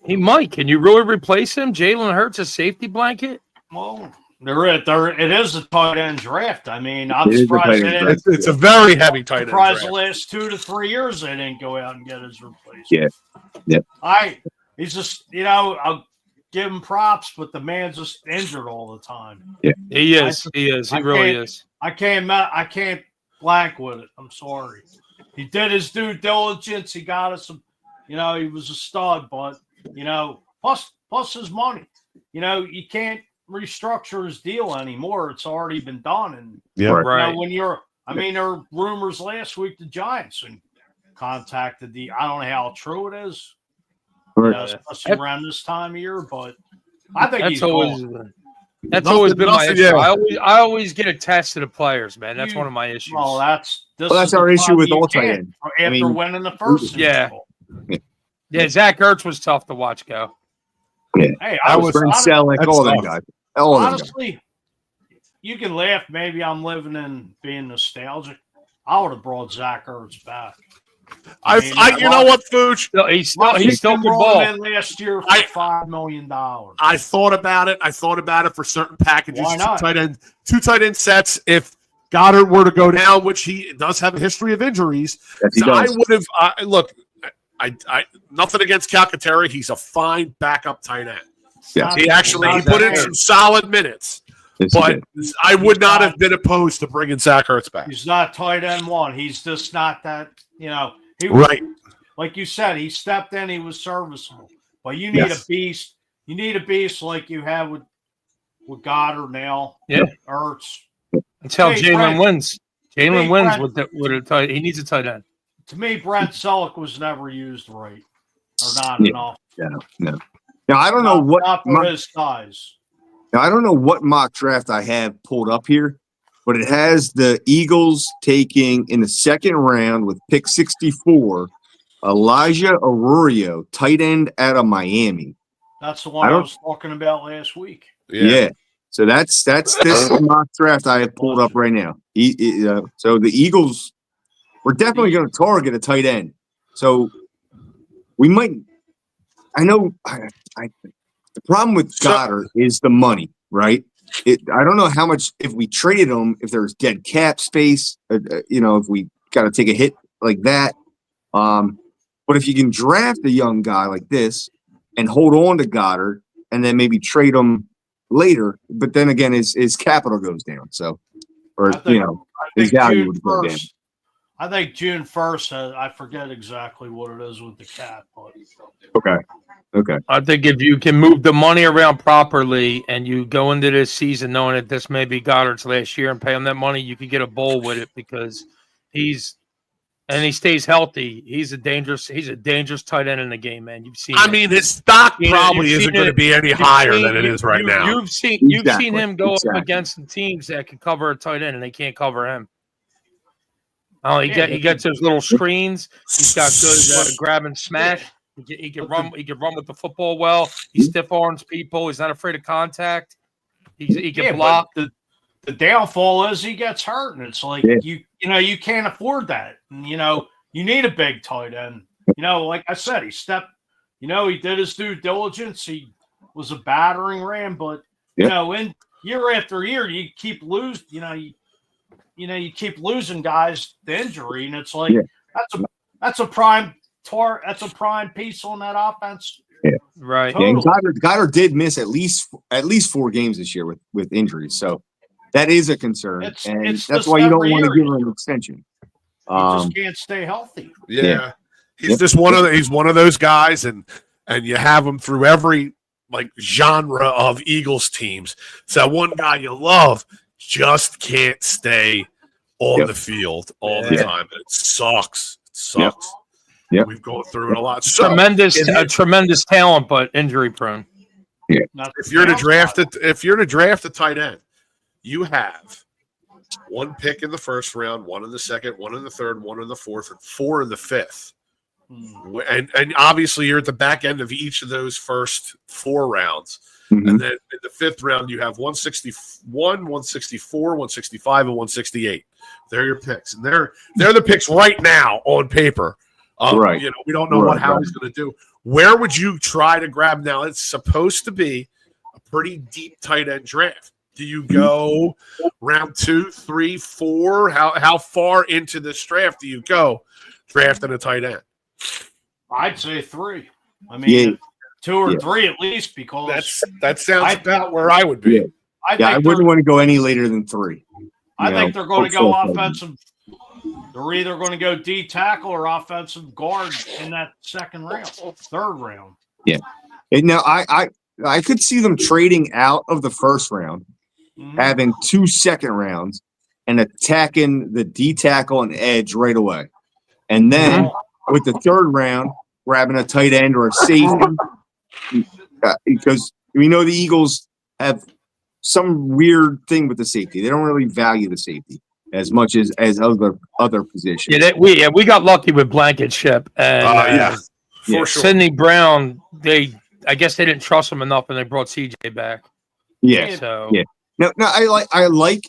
He might. Can you really replace him? Jalen Hurts a safety blanket? Well, It is a tight end draft. I mean, I'm It is a surprised tight they end didn't. draft. It's a very heavy tight end Surprised draft. the last 2 to 3 years they didn't go out and get his replacement. Yeah. He's just, I'll give him props, but the man's just injured all the time. He is. He really is. I can't blank with it. I'm sorry. He did his due diligence. He got us some, he was a stud, but plus his money. You can't restructure his deal anymore. It's already been done. And Right. there were rumors last week the Giants and contacted I don't know how true it is. Especially around this time of year, but I think he's always been my issue. Yeah. I always get attached to the players, man. That's one of my issues. Well, that's our issue with all tight ends. After winning the first, Yeah. Super Bowl. Yeah, Zach Ertz was tough to watch go. Hey, I was Brent Selleck, all them guys. Honestly, you can laugh. Maybe I'm living in being nostalgic. I would have brought Zach Ertz back. You know what, Fooch? He's still good ball. Last year for $5 million. I thought about it for certain packages. Why not? Two tight end sets. If Goddard were to go down, which he does have a history of injuries, Yes, he so does. I would have. Look, I nothing against Calcaterra. He's a fine backup tight end. Yeah. He put in some solid minutes. Yes, he But did. I would not have been opposed to bringing Zach Ertz back. He's not tight end one. He's just not that. He Right. Like you said, he stepped in. He was serviceable. But you need a beast. You need a beast like you have with Goddard now. Yeah. Ertz. Until Hey, Jalen Brent. wins. Jalen Hey, wins Brent. with a tight. He needs a tight end. To me, Brent Selleck was never used right or not Yeah. enough. No. Now I don't know what not for his size. Now, I don't know what mock draft I have pulled up here, but it has the Eagles taking in the second round with pick 64, Elijah Arroyo, tight end out of Miami. That's the one I was talking about last week. Yeah. So that's this mock draft I have pulled up right now. So the Eagles, we're definitely going to target a tight end. So we might. I know. The problem with Goddard is the money, right? I don't know how much if we traded him, if there's dead cap space, if we got to take a hit like that. But if you can draft a young guy like this and hold on to Goddard and then maybe trade him later, but then again, his capital goes down. So, his value would go down. I think June 1st, I forget exactly what it is with the cap. But. Okay. I think if you can move the money around properly and you go into this season knowing that this may be Goddard's last year and pay him that money, you could get a bowl with it because he stays healthy. He's a dangerous tight end in the game, man. You've seen. His stock probably isn't going to be any higher than it is right now. You've seen him go up against the teams that can cover a tight end and they can't cover him. Oh, he gets those little screens. He's got good grab and smash. He can run. He can run with the football well. He stiff arms people. He's not afraid of contact. He can block. The downfall is he gets hurt, and it's like you can't afford that. And, you need a big tight end. Like I said, he did his due diligence. He was a battering ram, but in year after year, you keep losing. You keep losing guys to injury, and it's like that's a prime piece on that offense. Yeah. Right. Totally. Yeah, Goddard did miss at least 4 games this year with injuries, so that is a concern, and that's why you don't want to give him an extension. He just can't stay healthy. Yeah. He's just one of those guys, and you have him through every genre of Eagles teams. So one guy you love just can't stay on the field all the time. And it sucks. Yep. We've gone through it a lot. So, tremendous talent, but injury prone. Yeah. If you're to draft a tight end, you have 1 pick in the first round, 1 in the second, 1 in the third, 1 in the fourth, and 4 in the fifth. And obviously you're at the back end of each of those first 4 rounds. Mm-hmm. And then in the 5th round, you have 161, 164, 165, and 168. They're your picks. And they're the picks right now on paper. Right. We don't know how he's going to do. Where would you try to grab now? It's supposed to be a pretty deep tight end draft. Do you go round 2, 3, 4? How far into this draft do you go drafting a tight end? I'd say 3. I mean, 2 or 3 at least, because that sounds about where I would be. Yeah. I wouldn't want to go any later than 3. I think they're going to go offensive. They're either going to go D tackle or offensive guard in that second round, third round. Yeah. And now I could see them trading out of the first round, having 2 second rounds, and attacking the D tackle and edge right away. And then with the third round, grabbing a tight end or a safety, because we know the Eagles have some weird thing with the safety. They don't really value the safety as much as other positions. Yeah, we got lucky with Blankenship and for sure. Sidney Brown. I guess they didn't trust him enough, and they brought CJ back. Yeah. So No, I like.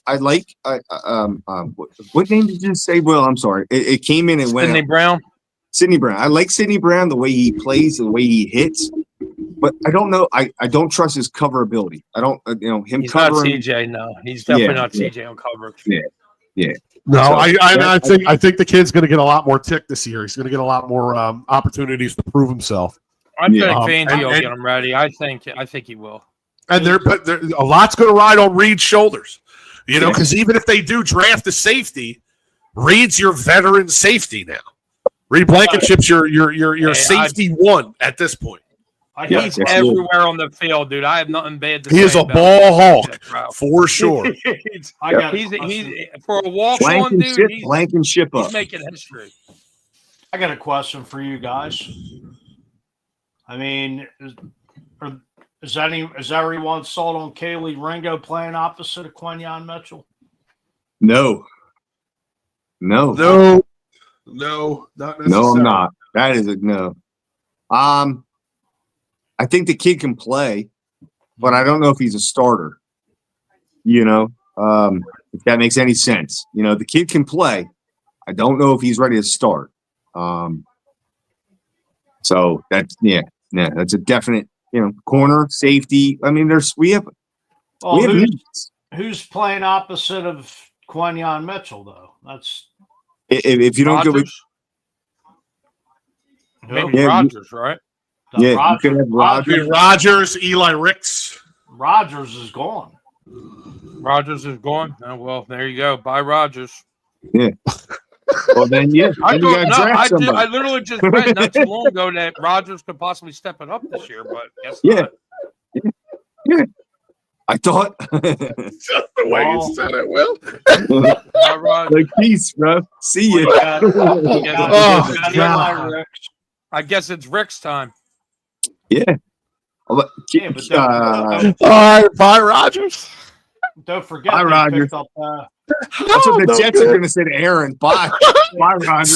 What name did you say? Well, I'm sorry. It came in and went. Sidney Brown. Sidney Brown. I like Sidney Brown, the way he plays, the way he hits, but I don't know. I don't trust his cover ability. I don't, him He's covering. not CJ. No, he's definitely not CJ on coverage. Yeah. No, So, I think the kid's going to get a lot more tick this year. He's going to get a lot more opportunities to prove himself. I think Yeah. Fangio will get him ready. I think he will. And but a lot's going to ride on Reed's shoulders, because even if they do draft a safety, Reed's your veteran safety now. Reed Blankenship's your safety one at this point. He's everywhere on the field, dude. I have nothing bad to say. He is a about ball hawk bro. for sure. he's for a walk-on dude. Blankenship up. He's making history. I got a question for you guys. I mean, is everyone sold on Kaylee Ringo playing opposite of Quinyon Mitchell? No, not necessarily. No, I'm not. That is a no. I think the kid can play, but I don't know if he's a starter. If that makes any sense. The kid can play. I don't know if he's ready to start. So that's that's a definite. Corner safety. I mean, we have needs. Who's playing opposite of Quinyon Mitchell though? That's if you don't go with maybe Rodgers, right? You can have Rodgers, Eli Ricks. Rodgers is gone. Rodgers is gone. Oh, well, there you go. Bye, Rodgers. Yeah. Well, then, I literally just read not too long ago that Rodgers could possibly step it up this year, but guess not. Yeah. I thought. Just the way you said it, Will. Like, peace, bro. See you. I guess it's Rick's time. Yeah. But all right, bye, Rodgers. Don't forget, bye, Rodgers. That's what the Jets are going to say to Aaron. Bye, Rodgers.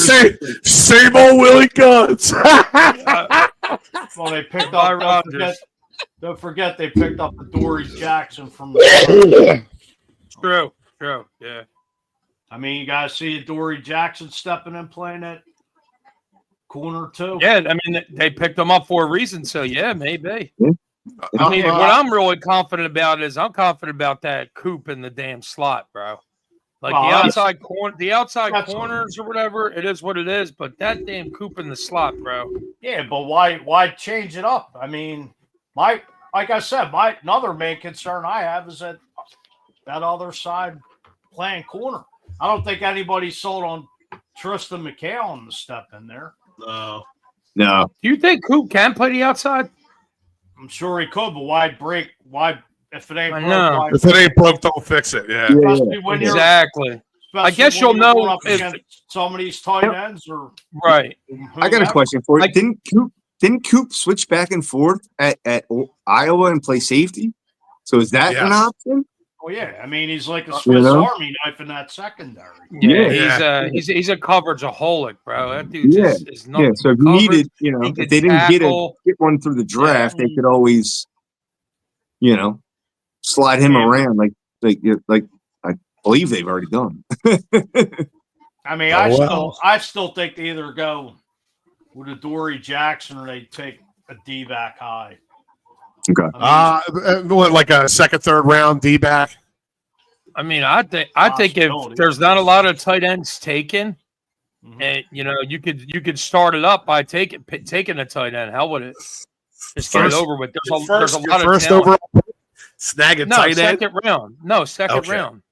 Same old Willy Guns. Well, they picked up Rodgers. Don't forget they picked up the Dory Jackson from the. True. Yeah. I mean, you guys see Dory Jackson stepping in playing that corner too. Yeah, I mean they picked him up for a reason, so yeah, maybe. Yeah. I mean, what I'm really confident about is that Coop in the damn slot, bro. Like the outside corners or whatever, it is what it is. But that damn Coop in the slot, bro. Yeah, but why change it up? I mean, like I said, another main concern I have is that other side playing corner. I don't think anybody's sold on Tristan McHale to step in there. No. Do you think Coop can play the outside? I'm sure he could, but why if it ain't broke? If it ain't broke, don't fix it. Yeah. When exactly. I guess you'll know if some of these tight ends or right. I got a question for you. Didn't Coop switch back and forth at Iowa and play safety? So is that an option? Oh yeah, I mean he's like a Swiss Army knife in that secondary. Yeah, he's a coverage-aholic, bro. That dude is not. Yeah, so if you needed, if they didn't get one through the draft, they could always, slide him around like I believe they've already done. I mean, I still think they either go with a Dory Jackson or they take a D-back high. Okay. What, like a second, third round D back? I mean, I think if there's not a lot of tight ends taken, and you could start it up by taking a tight end. Hell with it. Just get it over with. There's a lot of first talent. overall snag a tight end. Second round. No, second round.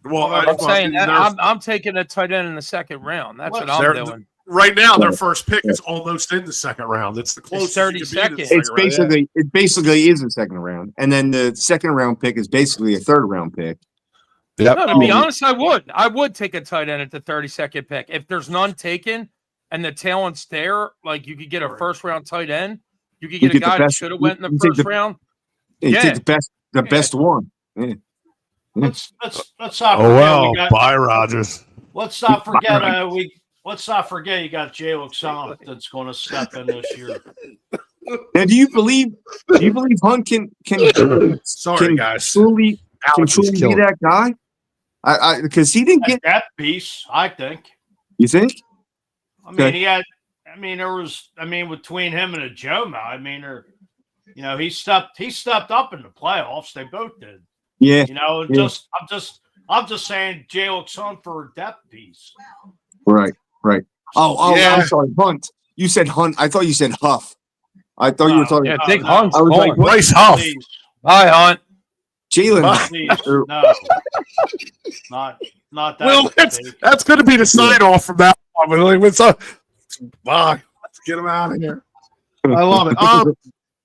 Well, I'm saying I'm taking a tight end in the second round. That's what I'm doing. Right now, their first pick is almost in the second round. It's the closest. 30 seconds. It basically is the second round, and then the second round pick is basically a third round pick. Yep. No, to be honest, I would take a tight end at the 32nd pick if there's none taken and the talent's there. Like you could get a first round tight end, you could get a guy that should have went in the first round. You take the best one. Yeah. Let's not forget. Oh well, bye Rodgers. Let's not forget. Let's not forget you got Jay Luxon that's going to step in this year. Now, do you believe Hunt can guys. truly be that guy? Because he didn't get that piece. I think. You think? I mean, he had. I mean, there was. I mean, between him and Ajoma, I mean, he stepped up in the playoffs. They both did. Yeah. I'm just saying Jay Luxon for a depth piece. Right. Oh, yeah. I'm sorry, Hunt. You said Hunt. I thought you said Huff. I thought you were talking. Yeah, Big Hunt. I was like, Bryce Huff. Please. Bye, Hunt. Jalen. Please. No, not that. Well, that's going to be the sign off from that one. Bye. Let's get him out of here. I love it.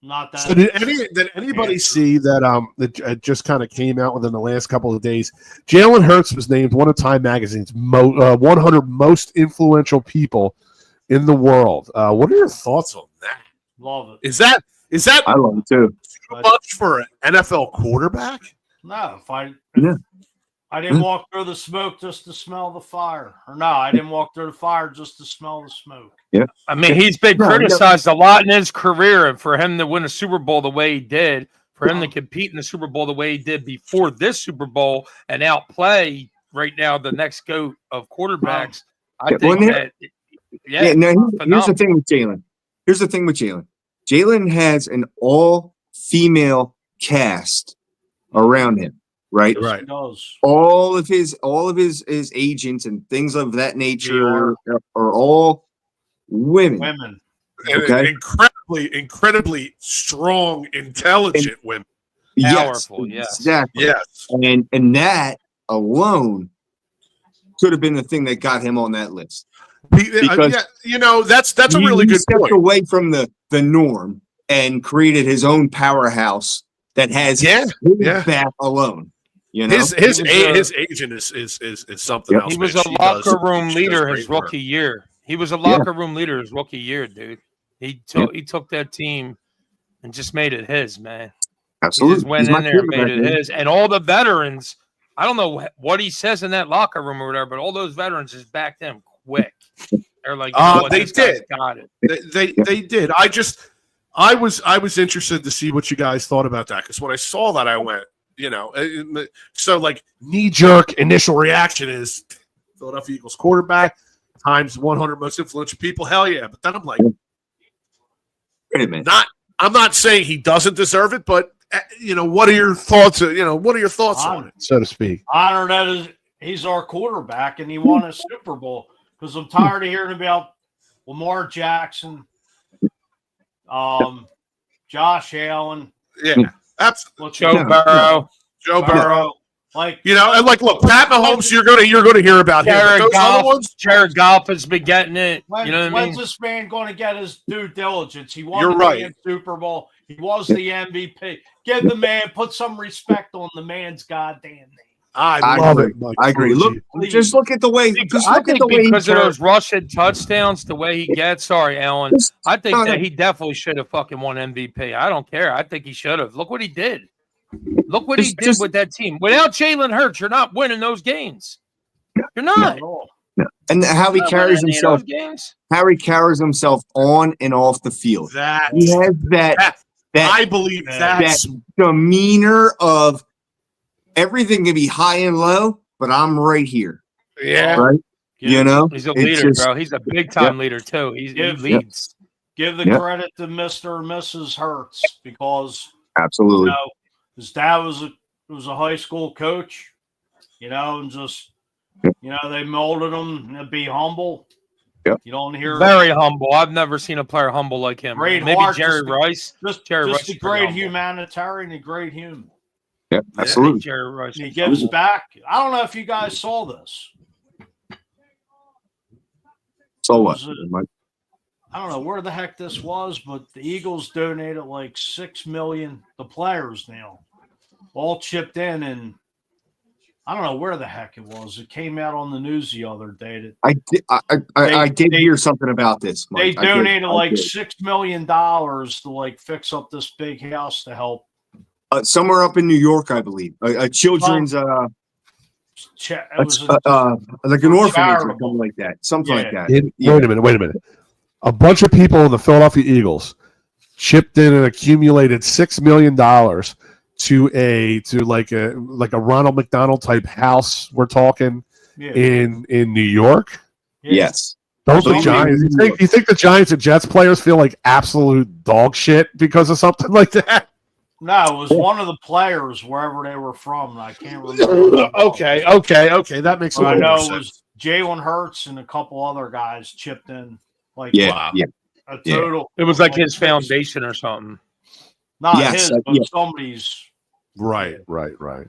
Not that. So did anybody see that just kind of came out within the last couple of days? Jalen Hurts was named one of Time Magazine's 100 most influential people in the world. What are your thoughts on that? Love it. Is that I love it too. too much for an NFL quarterback? No, I didn't walk through the smoke just to smell the fire. Or no, I didn't walk through the fire just to smell the smoke. Yeah. I mean, he's been criticized a lot in his career, and for him to win a Super Bowl the way he did, for him to compete in the Super Bowl the way he did before this Super Bowl and outplay right now the next GOAT of quarterbacks, I think here's the thing with Jalen. Jalen has an all-female cast around him. Right. Right. All of his agents and things of that nature are all women. Okay. Incredibly strong, intelligent women. Powerful, yes. Exactly. Yes. And that alone could have been the thing that got him on that list. Because that's a really good stepped point. away from the norm and created his own powerhouse that has his back alone. His agent is something else. He was a locker room leader his rookie year. He was a locker room leader his rookie year, dude. He took that team and just made it his, man. Absolutely. He just went in there and made it his. And all the veterans, I don't know what he says in that locker room or whatever, but all those veterans just backed him quick. They're like, they did. Got it. They did. I was interested to see what you guys thought about that, because when I saw that, I went, so like knee-jerk initial reaction is Philadelphia Eagles quarterback times 100 most influential people. Hell yeah. But then I'm like, wait a minute. I'm not saying he doesn't deserve it, but what are your thoughts? What are your thoughts on it, so to speak? Honor that he's our quarterback and he won a Super Bowl, because I'm tired of hearing about Lamar Jackson, Josh Allen. Yeah. Absolutely. Joe Burrow. Like, and like, look, Pat Mahomes, you're going to hear about him. Jared Goff has been getting it. When's this man going to get his due diligence? He won the Super Bowl. He was the MVP. Give the man, put some respect on the man's goddamn name. I love it. I agree. Just look at the way. Because of those rushing touchdowns, the way he gets. Sorry, Alan. I think that he definitely should have fucking won MVP. I don't care. I think he should have. Look what he did. Look what he did with that team. Without Jalen Hurts, you're not winning those games. You're not. And how he carries himself. How he carries himself on and off the field. He has that. I believe that demeanor of everything can be high and low, but I'm right here. Yeah. Right. He's a leader, bro. He's a big time leader too. He leads. give the credit to Mr. and Mrs. Hertz because absolutely, his dad was a high school coach, and just they molded him to be humble. Yep. You don't hear very humble. I've never seen a player humble like him. Great Maybe heart, Jerry Rice. Just Rice a great humanitarian, a great human. Yeah, absolutely. Jerry Rice. He gives back. I don't know if you guys saw this. So what? I don't know where the heck this was, but the Eagles donated like $6 million. The players now all chipped in, and I don't know where the heck it was. It came out on the news the other day. I did hear something about this. Mike. They donated $6 million to fix up this big house to help. Somewhere up in New York, I believe. A children's like an orphanage or something like that. Something like that. Wait a minute. A bunch of people in the Philadelphia Eagles chipped in and accumulated $6 million to like a Ronald McDonald type house. We're talking in New York. Yes. Don't the Giants? You think the Giants and Jets players feel like absolute dog shit because of something like that? No, it was one of the players wherever they were from. And I can't remember. Okay. That makes I know sense. it was Jalen Hurts and a couple other guys chipped in. A total. It was like his foundation or something. Not his, but somebody's. Right. No,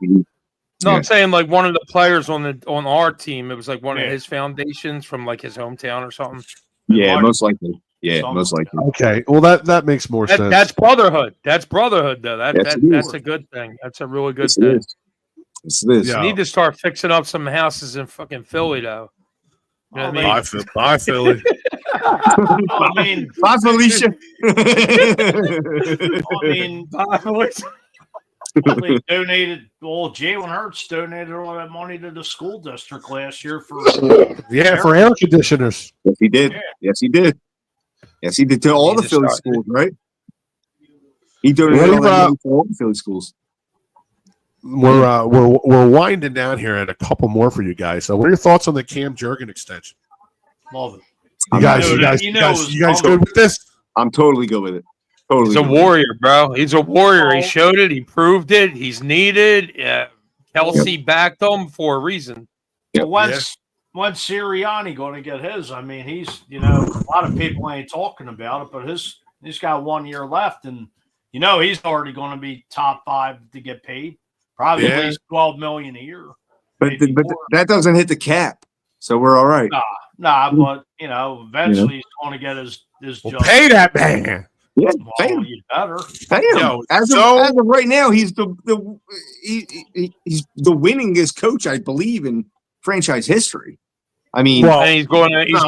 I'm saying like one of the players on our team. It was like one of his foundations from like his hometown or something. Yeah, most likely. Yeah, most likely. Okay, well that makes more sense. That's brotherhood. That's brotherhood, though. That's a good thing. That's a really good thing. It's this. You need to start fixing up some houses in fucking Philly, though. You know what I mean? Bye, Philly. I mean, bye, Felicia. Bye, Felicia. They donated. Well, Jalen Hurts donated all that money to the school district last year for for air conditioners. Yes, he did. Yeah. Yes, he did. Yes, he did to all the Philly schools, right? He donated all that money to all the Philly schools. We're winding down here at a couple more for you guys. So, what are your thoughts on the Cam Jurgen extension? Love it. You guys good with this? I'm totally good with it. Totally. He's a warrior, bro. He's a warrior. He showed it. He proved it. He's needed. Kelsey backed him for a reason. When's Sirianni going to get his? I mean, he's a lot of people ain't talking about it, but he's got 1 year left, and he's already going to be top 5 to get paid. Probably at least $12 million a year. But that doesn't hit the cap, so we're all right. Nah, but eventually he's going to get his job. Pay that man. Yeah, well, you better. Pay him. As of right now, he's the winningest coach, I believe, in franchise history. I mean, and he's going to he's the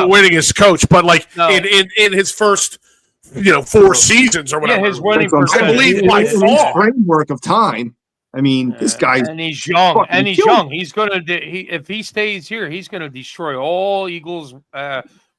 winningest coach, but in his first 4 seasons or whatever, his winning percentage, I believe by far framework of time. I mean, this guy's and he's young, He's going to if he stays here, he's going to destroy all Eagles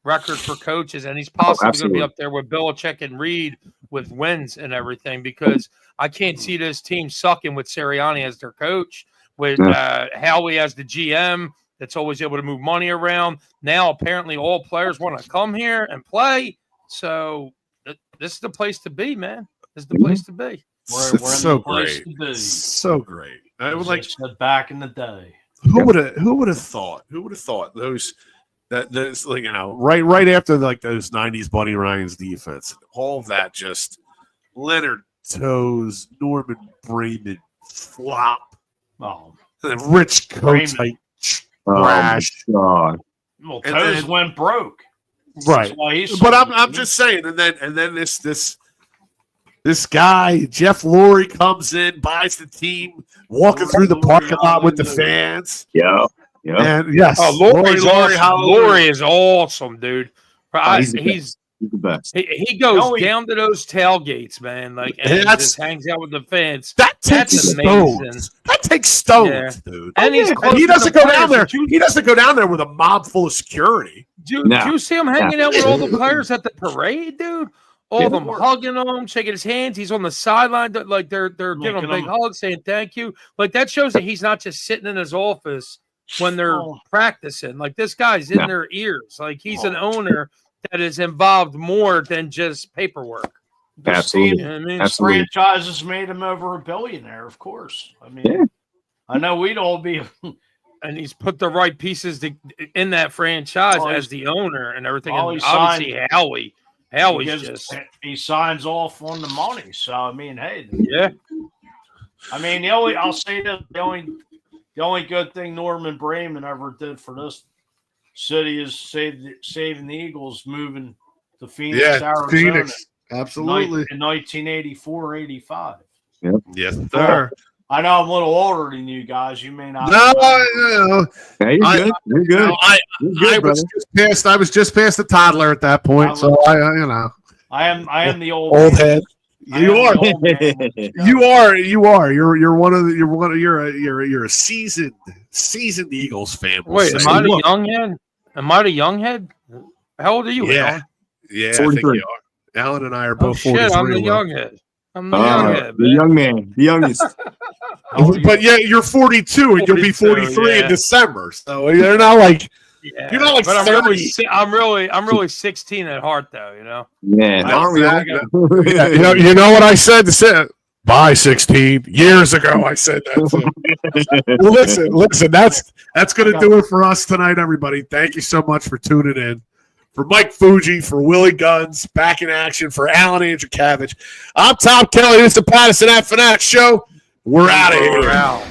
record for coaches, and he's possibly going to be up there with Belichick and Reed with wins and everything, because I can't see this team sucking with Sirianni as their coach, with Howie as the GM that's always able to move money around. Now, apparently, all players want to come here and play, so this is the place to be, man. This is the place to be. We're so great. So great. I would like back in the day. Who would have thought? Who would have thought those right after those 90s Buddy Ryan's defense, all of that, just Leonard Toes, Norman Bremen flop, Rich Coach type trash. God. Well, Toes went broke, right? But I'm just saying, and then this guy Jeff Lurie comes in, buys the team, walking through the parking lot with the fans. Yeah. And yes, Lurie is awesome, dude. He's the best. He goes down to those tailgates, man. And just hangs out with the fans. That's stones. That takes stones, dude. And he doesn't go down there. He doesn't go down there with a mob full of security. Do you see him hanging out with all the players at the parade, dude? All of them hugging him, shaking his hands. He's on the sideline, like they're giving him a big hug, saying thank you. Like that shows that he's not just sitting in his office when they're practicing. Like this guy's in their ears. Like he's an owner that is involved more than just paperwork. Absolutely. You know what I mean? Absolutely. Franchises made him over a billionaire, of course. I mean, Yeah. I know we'd all be. And he's put the right pieces in that franchise Well, as the owner and everything. well, And he obviously, Howie's just he signs off on the money. So I mean, hey, yeah. I mean, I'll say this: the only good thing Norman Bremen ever did for this city is saving the Eagles moving to Phoenix, Arizona. Phoenix. Absolutely. In 1984, 85. Yes, sir. I know I'm a little older than you guys. You may not. No, Hey, you're good. You're good. You're good, I was just past the toddler at that point, so I I am the old head. You are. You are. You're a seasoned Eagles fan. Wait, am I the young head? Am I the young head? How old are you? Yeah, Alan? yeah. I think you are. Alan and I are both 43. I'm the young head. I'm the young head. The young man, the youngest. But yeah, you're 42, and you'll be 43 in December. So you're not like you're not like. But 30. I'm really 16 at heart, though. You know. Yeah, aren't we all? You know what I said to say. By 16 years ago, I said that. Well, listen. That's going to do it for us tonight, everybody. Thank you so much for tuning in. For Mike Fuji, for Willy Guns, back in action, for Alan Andrukavich. I'm Tom Kelly. This is the Pattison Ave Phanatics Show. We're out of here. We're out.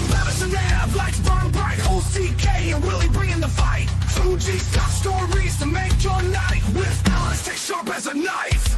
Pattison Ave, lights burn bright. OCK and Willie bringing the fight. Fuji's got stories to make your night. With Alan, stay sharp as a knife.